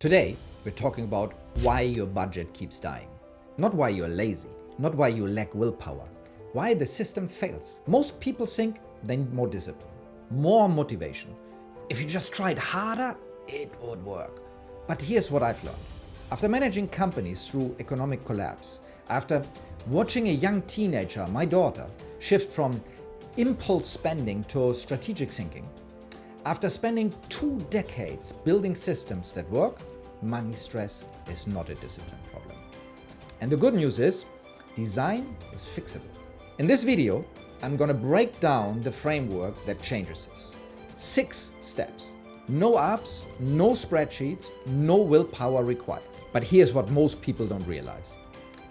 Today, we're talking about why your budget keeps dying. Not why you're lazy, not why you lack willpower, why the system fails. Most people think they need more discipline, more motivation. If you just tried harder, it would work. But here's what I've learned. After managing companies through economic collapse, after watching a young teenager, my daughter, shift from impulse spending to strategic thinking, after spending 2 decades building systems that work, money stress is not a discipline problem. And the good news is, design is fixable. In this video, I'm gonna break down the framework that changes this. 6 steps. No apps, no spreadsheets, no willpower required. But here's what most people don't realize.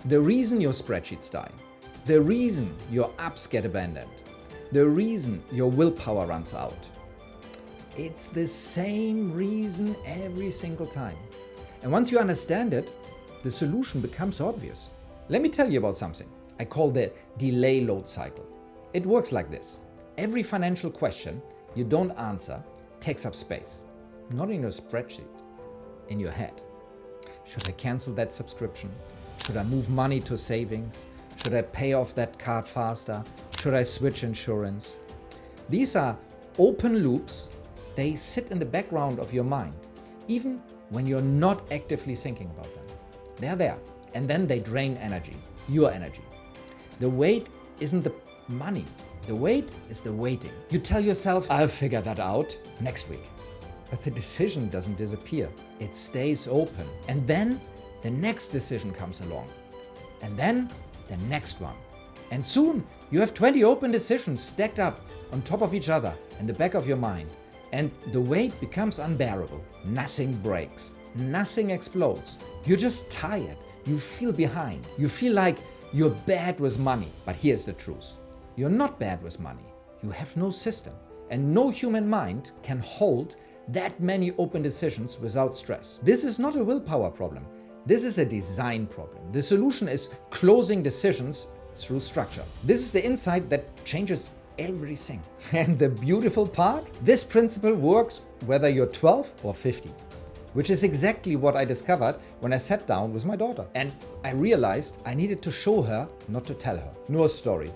The reason your spreadsheets die, the reason your apps get abandoned, the reason your willpower runs out, it's the same reason every single time. And once you understand it, the solution becomes obvious. Let me tell you about something I call the delay load cycle. It works like this. Every financial question you don't answer takes up space. Not in your spreadsheet, in your head. Should I cancel that subscription? Should I move money to savings? Should I pay off that card faster? Should I switch insurance? These are open loops. They sit in the background of your mind, even when you're not actively thinking about them. They're there, and then they drain energy, your energy. The weight isn't the money. The weight is the waiting. You tell yourself, I'll figure that out next week. But the decision doesn't disappear. It stays open. And then the next decision comes along. And then the next one. And soon you have 20 open decisions stacked up on top of each other in the back of your mind. And the weight becomes unbearable. Nothing breaks. Nothing explodes. You're just tired. You feel behind. You feel like you're bad with money. But here's the truth. You're not bad with money. You have no system. And no human mind can hold that many open decisions without stress. This is not a willpower problem. This is a design problem. The solution is closing decisions through structure. This is the insight that changes everything. And the beautiful part, this principle works whether you're 12 or 50, which is exactly what I discovered when I sat down with my daughter. And I realized I needed to show her, not to tell her. No story.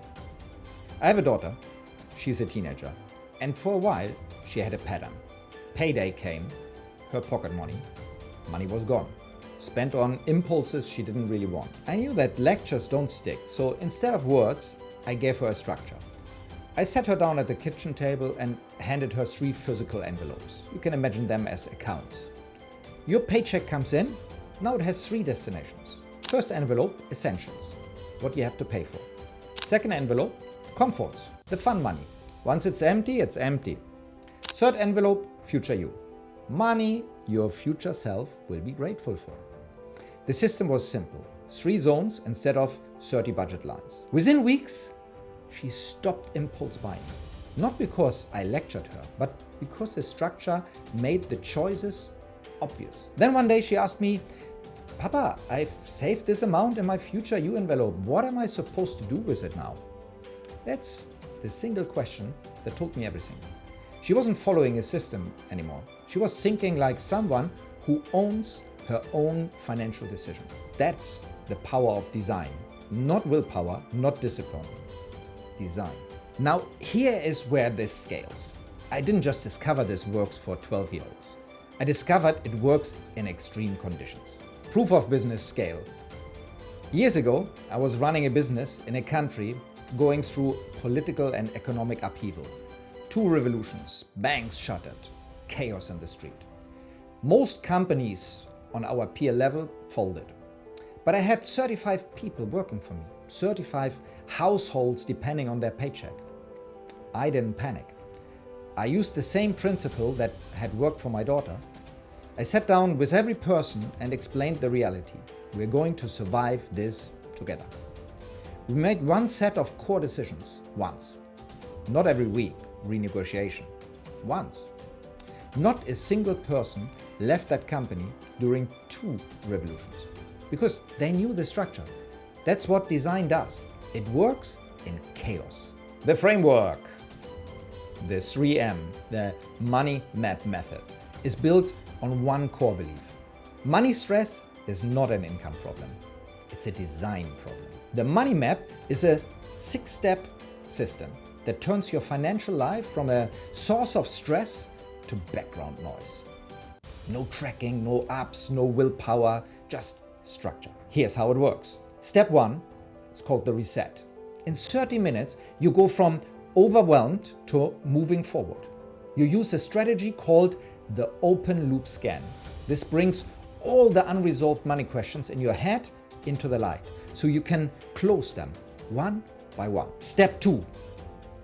I have a daughter. She's a teenager. And for a while, she had a pattern. Payday came, her pocket money was gone. Spent on impulses she didn't really want. I knew that lectures don't stick, so instead of words, I gave her a structure. I sat her down at the kitchen table and handed her 3 physical envelopes. You can imagine them as accounts. Your paycheck comes in, now it has 3 destinations. First envelope, essentials, what you have to pay for. Second envelope, comforts, the fun money. Once it's empty, it's empty. Third envelope, future you. Money your future self will be grateful for. The system was simple, 3 zones instead of 30 budget lines. Within weeks, she stopped impulse buying. Not because I lectured her, but because the structure made the choices obvious. Then one day she asked me, Papa, I've saved this amount in my future you envelope. What am I supposed to do with it now? That's the single question that told me everything. She wasn't following a system anymore. She was thinking like someone who owns her own financial decision. That's the power of design. Not willpower, not discipline. Design. Now, here is where this scales. I didn't just discover this works for 12-year-olds. I discovered it works in extreme conditions. Proof of business scale. Years ago, I was running a business in a country going through political and economic upheaval. 2 revolutions, banks shuttered, chaos in the street. Most companies on our peer level folded. But I had 35 people working for me, 35 households depending on their paycheck. I didn't panic. I used the same principle that had worked for my daughter. I sat down with every person and explained the reality. We're going to survive this together. We made 1 set of core decisions, once. Not every week, renegotiation. Once. Not a single person left that company during 2 revolutions. Because they knew the structure. That's what design does. It works in chaos. The framework, the 3M, the money map method, is built on 1 core belief. Money stress is not an income problem. It's a design problem. The money map is a 6-step system that turns your financial life from a source of stress to background noise. No tracking, no apps, no willpower, just structure. Here's how it works. Step 1 is called the reset. In 30 minutes, you go from overwhelmed to moving forward. You use a strategy called the open loop scan. This brings all the unresolved money questions in your head into the light, so you can close them one by one. Step 2,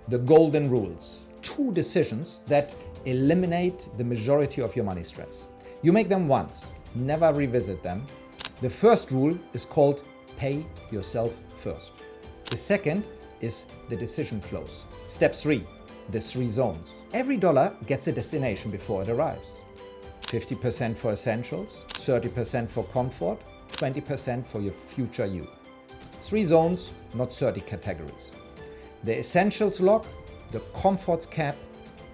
the golden rules. 2 decisions that eliminate the majority of your money stress. You make them once, never revisit them. The first rule is called pay yourself first. The second is the decision close. Step 3, the 3 zones. Every dollar gets a destination before it arrives. 50% for essentials, 30% for comfort, 20% for your future you. 3 zones, not 30 categories. The essentials lock, the comforts cap,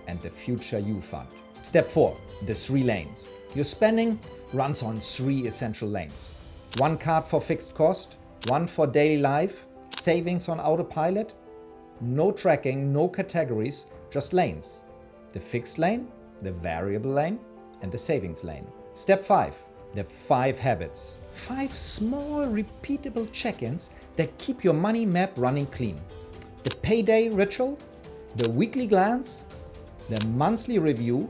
and the future you fund. Step 4, the 3 lanes. Your spending runs on 3 essential lanes. 1 card for fixed cost, 1 for daily life, savings on autopilot, no tracking, no categories, just lanes. The fixed lane, the variable lane, and the savings lane. Step 5, the 5 habits. 5 small repeatable check-ins that keep your money map running clean. The payday ritual, the weekly glance, the monthly review,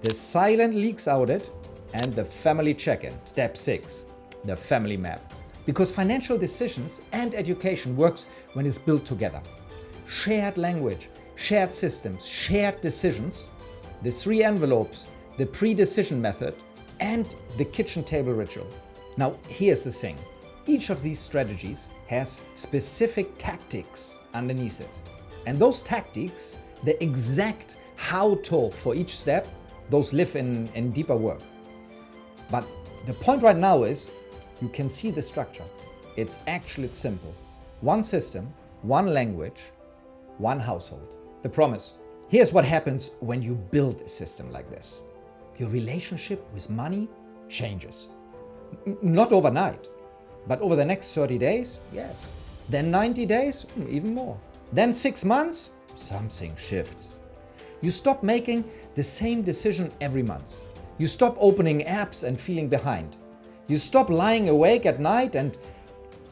the silent leaks audit, and the family check-in. Step 6, the family map. Because financial decisions and education works when it's built together. Shared language, shared systems, shared decisions, the 3 envelopes, the pre-decision method, and the kitchen table ritual. Now, here's the thing. Each of these strategies has specific tactics underneath it. And those tactics, the exact how-to for each step, those live in deeper work. But the point right now is, you can see the structure. It's simple. 1 system, 1 language, 1 household. The promise. Here's what happens when you build a system like this. Your relationship with money changes. Not overnight, but over the next 30 days, yes. Then 90 days, even more. Then 6 months, something shifts. You stop making the same decision every month. You stop opening apps and feeling behind. You stop lying awake at night and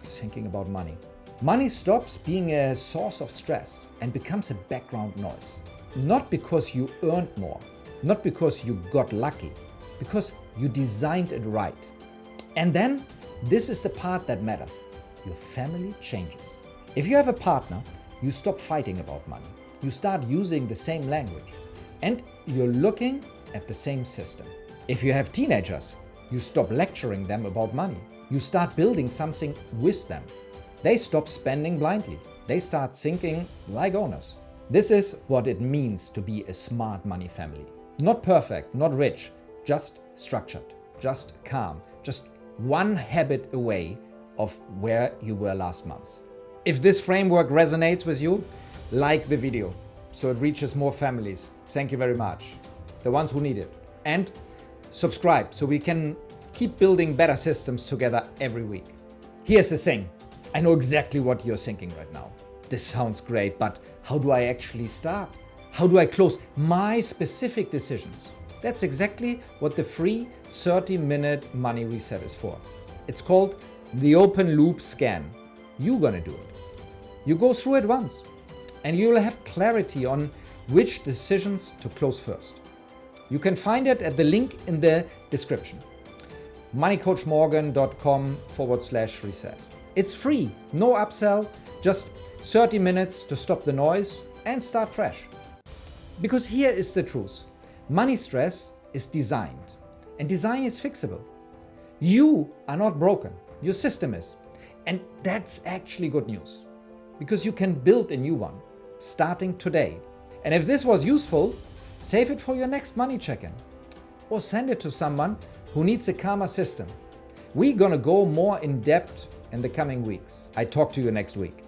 thinking about money. Money stops being a source of stress and becomes a background noise. Not because you earned more, not because you got lucky, because you designed it right. And then, this is the part that matters. Your family changes. If you have a partner, you stop fighting about money. You start using the same language. And you're looking at the same system. If you have teenagers, you stop lecturing them about money. You start building something with them. They stop spending blindly. They start thinking like owners. This is what it means to be a smart money family. Not perfect, not rich, just structured, just calm, just 1 habit away of where you were last month. If this framework resonates with you, like the video so it reaches more families. Thank you very much. The ones who need it. And subscribe so we can keep building better systems together every week. Here's the thing. I know exactly what you're thinking right now. This sounds great, but how do I actually start? How do I close my specific decisions? That's exactly what the free 30-minute money reset is for. It's called the open loop scan. You're gonna do it. You go through it once and you'll have clarity on which decisions to close first. You can find it at the link in the description. moneycoachmorgan.com/reset. It's free, no upsell, just 30 minutes to stop the noise and start fresh. Because here is the truth. Money stress is designed, and design is fixable. You are not broken, your system is. And that's actually good news, because you can build a new one, starting today. And if this was useful, save it for your next money check-in, or send it to someone who needs a calmer system. We're gonna go more in depth in the coming weeks. I talk to you next week.